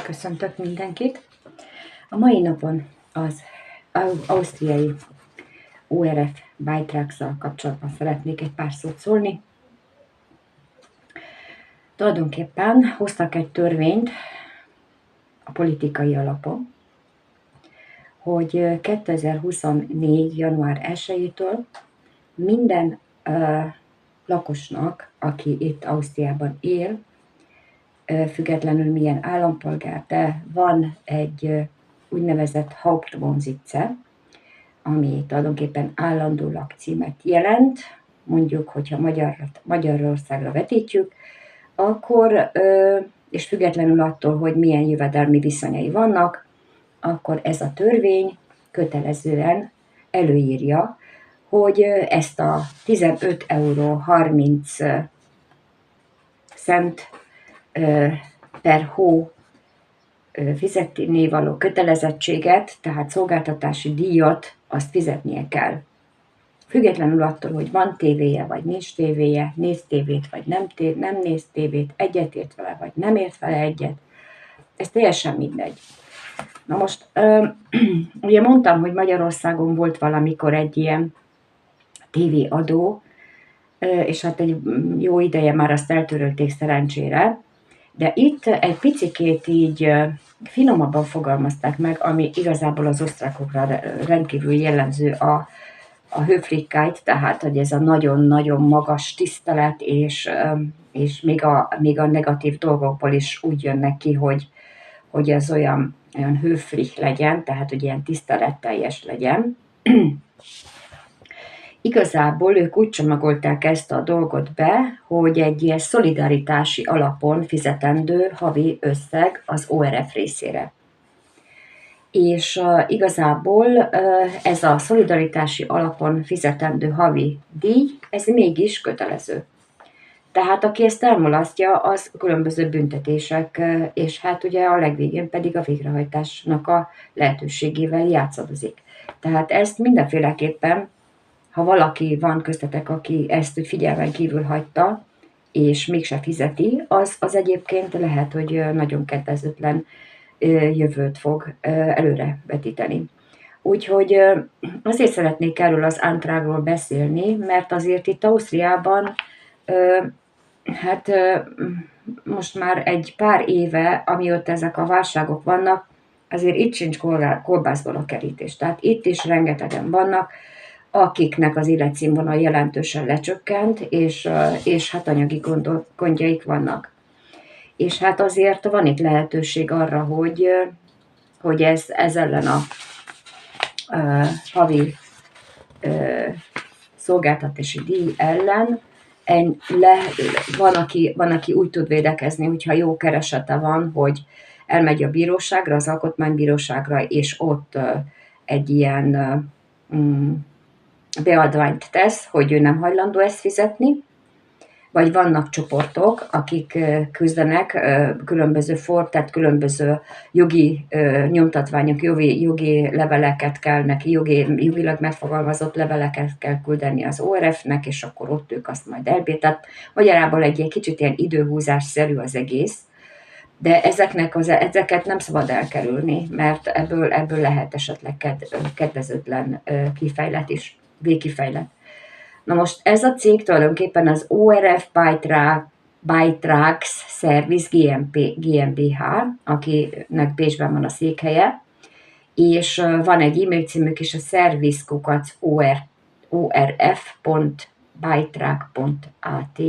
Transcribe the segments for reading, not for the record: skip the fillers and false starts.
Köszöntök mindenkit! A mai napon az ausztriai ORF Beitragsszal kapcsolatban szeretnék egy pár szót szólni. Tulajdonképpen hoztak egy törvényt a politikai alapon, hogy 2024. január 1-től minden lakosnak, aki itt Ausztriában él, függetlenül milyen állampolgár, de van egy úgynevezett Hauptwohnsitze, ami tulajdonképpen állandó lakcímet jelent, mondjuk, hogyha Magyarországra vetítjük, akkor, és függetlenül attól, hogy milyen jövedelmi viszonyai vannak, akkor ez a törvény kötelezően előírja, hogy ezt a 15,30 € per hó fizetni való kötelezettséget, tehát szolgáltatási díjat, azt fizetnie kell. Függetlenül attól, hogy van tévéje, vagy nincs tévéje, néz tévét, vagy nem néz tévét, egyetért vele, vagy nem ért vele egyet, ez teljesen mindegy. Na most, ugye mondtam, hogy Magyarországon volt valamikor egy ilyen tévéadó, és hát egy jó ideje már azt eltörölték szerencsére, de itt egy picikét így finomabban fogalmazták meg, ami igazából az osztrákokra rendkívül jellemző a Höflichkeit, tehát hogy ez a nagyon-nagyon magas tisztelet, és még a negatív dolgokból is úgy jönnek ki, hogy ez olyan höflich legyen, tehát hogy ilyen tiszteletteljes legyen. Igazából ők úgy csomagolták ezt a dolgot be, hogy egy ilyen szolidaritási alapon fizetendő havi összeg az ORF részére. És igazából ez a szolidaritási alapon fizetendő havi díj, ez mégis kötelező. Tehát aki ezt elmulasztja, az különböző büntetések, és hát ugye a legvégén pedig a végrehajtásnak a lehetőségével játszadozik. Tehát ezt mindenféleképpen, ha valaki van köztetek, aki ezt úgy figyelmen kívül hagyta, és mégse fizeti, az egyébként lehet, hogy nagyon kedvezőtlen jövőt fog előre vetíteni. Úgyhogy azért szeretnék erről az Antragról beszélni, mert azért itt Ausztriában most már egy pár éve, amióta ezek a válságok vannak, azért itt sincs kolbászból a kerítés. Tehát itt is rengetegen vannak, akiknek az életszínvonal jelentősen lecsökkent, és hát anyagi gondjaik vannak. És hát azért van itt lehetőség arra, hogy ez ellen a havi szolgáltatási díj ellen van, aki úgy tud védekezni, hogyha jó keresete van, hogy elmegy a bíróságra, az alkotmánybíróságra, és ott egy ilyen beadványt tesz, hogy ő nem hajlandó ezt fizetni, vagy vannak csoportok, akik küzdenek különböző tehát különböző jogi nyomtatványok, jogi leveleket kell neki, jogilag megfogalmazott leveleket kell küldeni az ORF-nek, és akkor ott ők azt majd elbírták. Magyarában egy kicsit ilyen időhúzásszerű az egész, de ezeket nem szabad elkerülni, mert ebből lehet esetleg kedvezőtlen kifejlet is, végkifejlet. Na most ez a cég tulajdonképpen az ORF Beitrags Service GmbH, akinek Bécsben van a székhelye, és van egy e-mail címük is, a service@orf.beitrag.at.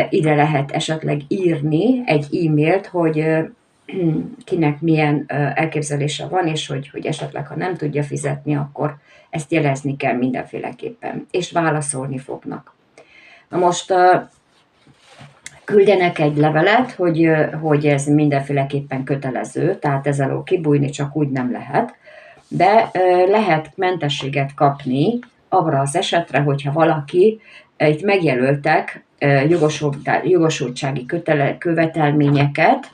Ide lehet esetleg írni egy e-mailt, hogy kinek milyen elképzelése van, és hogy esetleg, ha nem tudja fizetni, akkor ezt jelezni kell mindenféleképpen, és válaszolni fognak. Na most küldenek egy levelet, hogy ez mindenféleképpen kötelező, tehát ez alól kibújni csak úgy nem lehet, de lehet mentességet kapni arra az esetre, hogyha valaki, itt megjelöltek jogosultsági követelményeket,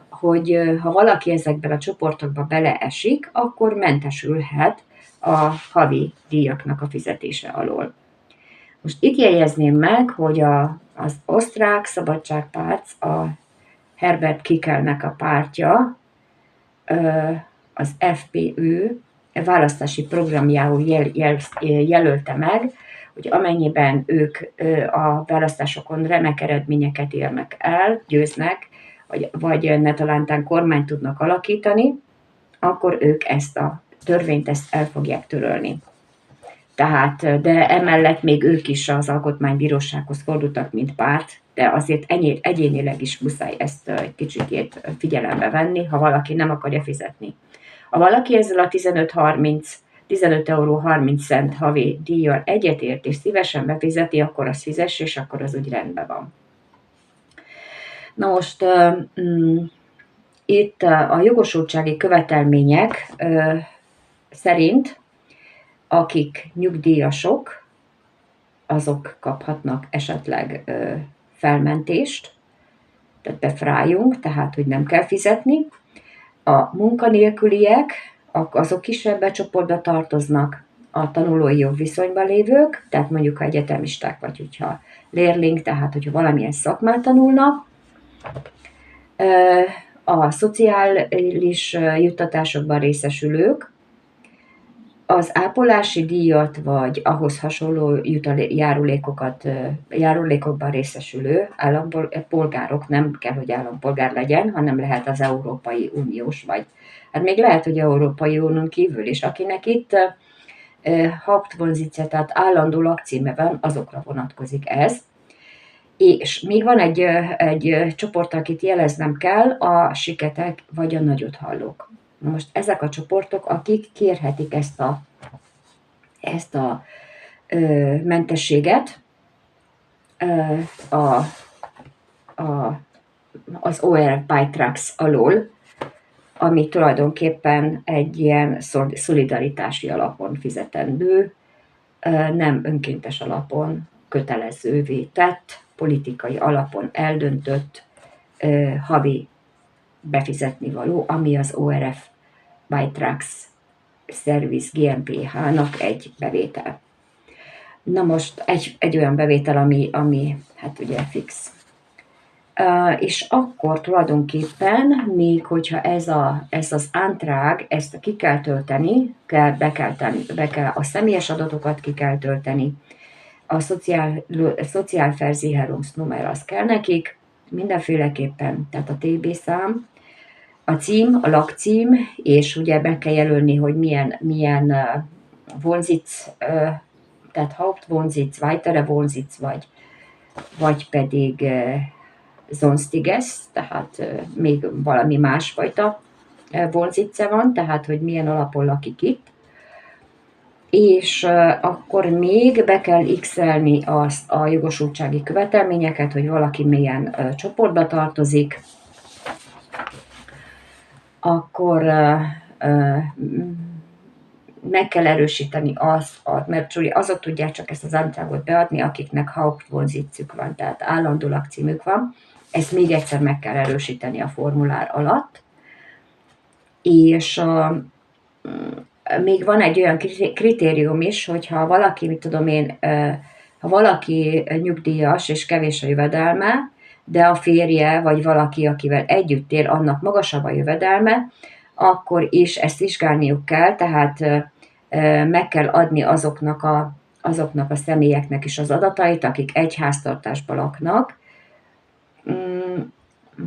hogy ha valaki ezekben a csoportokba beleesik, akkor mentesülhet a havi díjaknak a fizetése alól. Most itt jegyezném meg, hogy az osztrák szabadságpárt Herbert Kickelnek a pártja az FPÖ választási programjául jelölte meg, hogy amennyiben ők a választásokon remek eredményeket érnek el, győznek, vagy netalántán kormányt tudnak alakítani, akkor ők ezt a törvényt el fogják törölni. Tehát, de emellett még ők is az alkotmánybírósághoz fordultak, mint párt, de azért egyénileg is muszáj ezt egy kicsikét figyelembe venni, ha valaki nem akarja fizetni. Ha valaki ezzel a 15 euró 30 cent havi díjjal egyetért és szívesen befizeti, akkor az fizess, és akkor az úgy rendben van. Na most itt a jogosultsági követelmények szerint, akik nyugdíjasok, azok kaphatnak esetleg felmentést, tehát befrájunk, tehát hogy nem kell fizetni. A munkanélküliek, azok is ebbe a csoportba tartoznak, a tanulói jogviszonyban lévők, tehát mondjuk ha egyetemisták, vagy hogyha leerling, tehát hogyha valamilyen szakmát tanulnak, a szociális juttatásokban részesülők, az ápolási díjat, vagy ahhoz hasonló járulékokban részesülő állampolgárok, nem kell, hogy állampolgár legyen, hanem lehet az Európai Uniós, vagy hát még lehet, hogy Európai Unión kívül is, akinek itt Hauptwohnsitze, tehát állandó lakcíme van, azokra vonatkozik ez. És még van egy csoport, akit jeleznem kell, a siketek vagy a nagyothallók. Most ezek a csoportok, akik kérhetik ezt a mentességet az ORF Beitrags alól, ami tulajdonképpen egy ilyen szolidaritási alapon fizetendő, nem önkéntes alapon kötelezővé tett, politikai alapon eldöntött havi befizetni való, ami az ORF Beitrags Service GmbH-nak egy bevétel. Na most egy olyan bevétel, ami hát ugye fix. És akkor tulajdonképpen még hogyha ez az Antrag, ezt ki kell tölteni, be kell a személyes adatokat ki kell tölteni, a Sozialversicherungsnummer az kell nekik, mindenféleképpen, tehát a TB szám, a cím, a lakcím, és ugye be kell jelölni, hogy milyen Wohnsitz, tehát Hauptwohnsitz, weitere Wohnsitz, vagy pedig Sonstiges, tehát még valami másfajta Wohnsitze van, tehát hogy milyen alapon lakik itt. És akkor még be kell x-elni azt a jogosultsági követelményeket, hogy valaki milyen csoportba tartozik, akkor meg kell erősíteni mert azok tudják csak ezt az antragot beadni, akiknek Hauptwohnsitzük van, tehát állandó lakcímük van. Ezt még egyszer meg kell erősíteni a formulár alatt. És még van egy olyan kritérium is, hogyha valaki, mit tudom én, ha valaki nyugdíjas és kevés a jövedelme, de a férje vagy valaki, akivel együtt él, annak magasabb a jövedelme, akkor is ezt vizsgálniuk kell, tehát meg kell adni azoknak a személyeknek is az adatait, akik egy háztartásban laknak,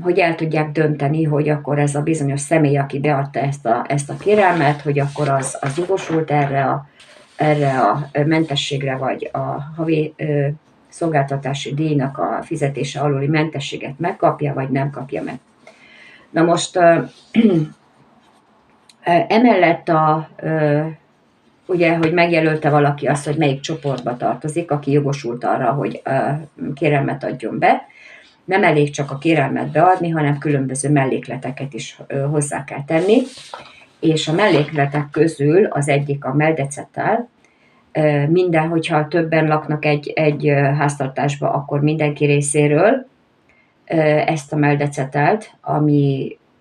hogy el tudják dönteni, hogy akkor ez a bizonyos személy, aki beadta ezt a kérelmet, hogy akkor az jogosult erre a mentességre, vagy a havi szolgáltatási díjnak a fizetése aluli mentességet megkapja, vagy nem kapja meg. Na most emellett ugye, hogy megjelölte valaki azt, hogy melyik csoportba tartozik, aki jogosult arra, hogy kérelmet adjon be. Nem elég csak a kérelmet beadni, hanem különböző mellékleteket is hozzá kell tenni. És a mellékletek közül az egyik a meldezettel. Hogyha többen laknak egy háztartásba, akkor mindenki részéről ezt a meldecetelt,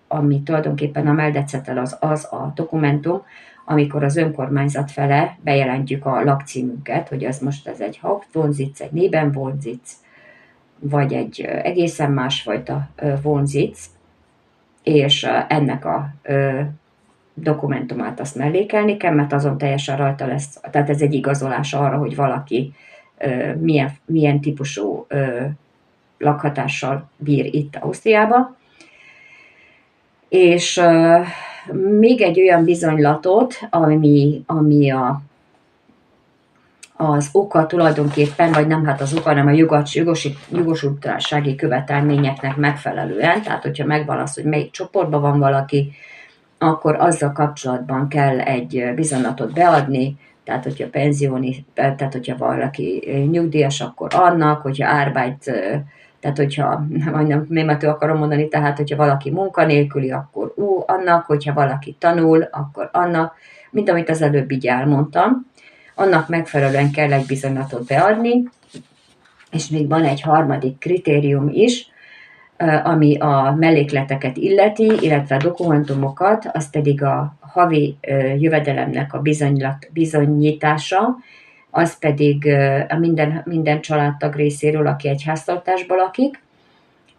ami tulajdonképpen a meldecetel az a dokumentum, amikor az önkormányzat fele bejelentjük a lakcímünket, hogy ez most egy Hauptwohnsitz, egy Nebenwohnsitz, vagy egy egészen másfajta vonzic, és ennek a dokumentumát azt mellékelni kell, mert azon teljesen rajta lesz, tehát ez egy igazolás arra, hogy valaki milyen típusú lakhatással bír itt Ausztriába. És még egy olyan bizonylatot, ami az oka tulajdonképpen, vagy nem hát az oka, hanem a jogosultsági követelményeknek megfelelően, tehát hogyha megvan az, hogy melyik csoportban van valaki, akkor azzal kapcsolatban kell egy bizonylatot beadni, tehát hogyha valaki nyugdíjas, akkor annak, hogyha tehát hogyha, majdnem németül akarom mondani, tehát hogyha valaki munkanélküli, akkor annak, hogyha valaki tanul, akkor annak, mint amit az előbb így elmondtam, annak megfelelően kell egy bizonylatot beadni, és még van egy harmadik kritérium is, ami a mellékleteket illeti, illetve a dokumentumokat, az pedig a havi jövedelemnek a bizonyítása, az pedig minden családtag részéről, aki egy háztartásban lakik,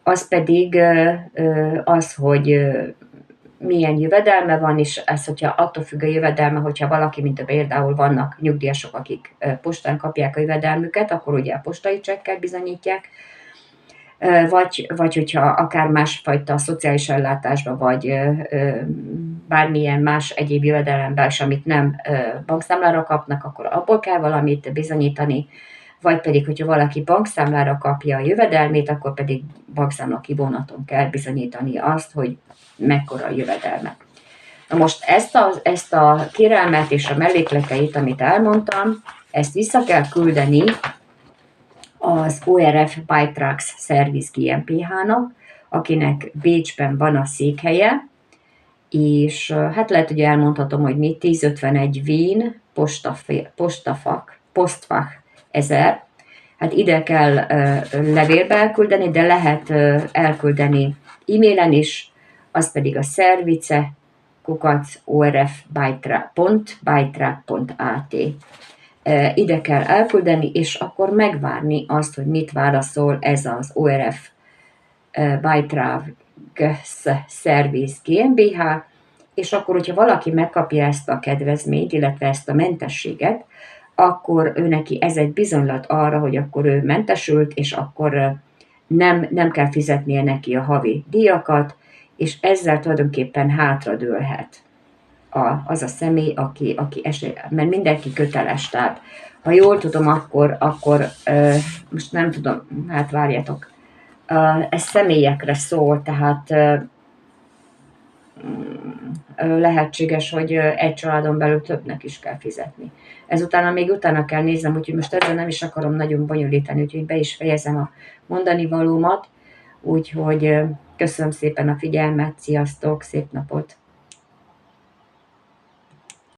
az pedig az, hogy milyen jövedelme van, és ez, hogyha attól függ a jövedelme, hogyha valaki, mint például vannak nyugdíjasok, akik postán kapják a jövedelmüket, akkor ugye a postai csekkel bizonyítják, vagy hogyha akár másfajta szociális ellátásban, vagy bármilyen más egyéb jövedelemben, és amit nem bankszámlára kapnak, akkor abból kell valamit bizonyítani, vagy pedig, hogyha valaki bankszámlára kapja a jövedelmét, akkor pedig bankszámla kivonaton kell bizonyítani azt, hogy mekkora a jövedelme. Na most ezt a kérelmet és a mellékleteit, amit elmondtam, ezt vissza kell küldeni az ORF Beitrags Service GmbH-nak, akinek Bécsben van a székhelye, és hát lehet, hogy elmondhatom, hogy mi 1051 Wien, Postfach 1000, hát ide kell levélbe elküldeni, de lehet elküldeni e-mailen is, az pedig a service@orf.beitrag.at. Ide kell elküldeni, és akkor megvárni azt, hogy mit válaszol ez az ORF Beitrags Service GmbH, és akkor, hogyha valaki megkapja ezt a kedvezményt, illetve ezt a mentességet, akkor ő neki ez egy bizonylat arra, hogy akkor ő mentesült, és akkor nem kell fizetnie neki a havi díjakat, és ezzel tulajdonképpen hátradőlhet az a személy, aki mert mindenki köteles. Tehát, ha jól tudom, akkor most nem tudom, hát várjatok, ez személyekre szól, tehát lehetséges, hogy egy családon belül többnek is kell fizetni. Ezután még utána kell néznem, úgyhogy most ezzel nem is akarom nagyon bonyolítani, úgyhogy be is fejezem a mondani valómat, úgyhogy köszönöm szépen a figyelmet, sziasztok, szép napot!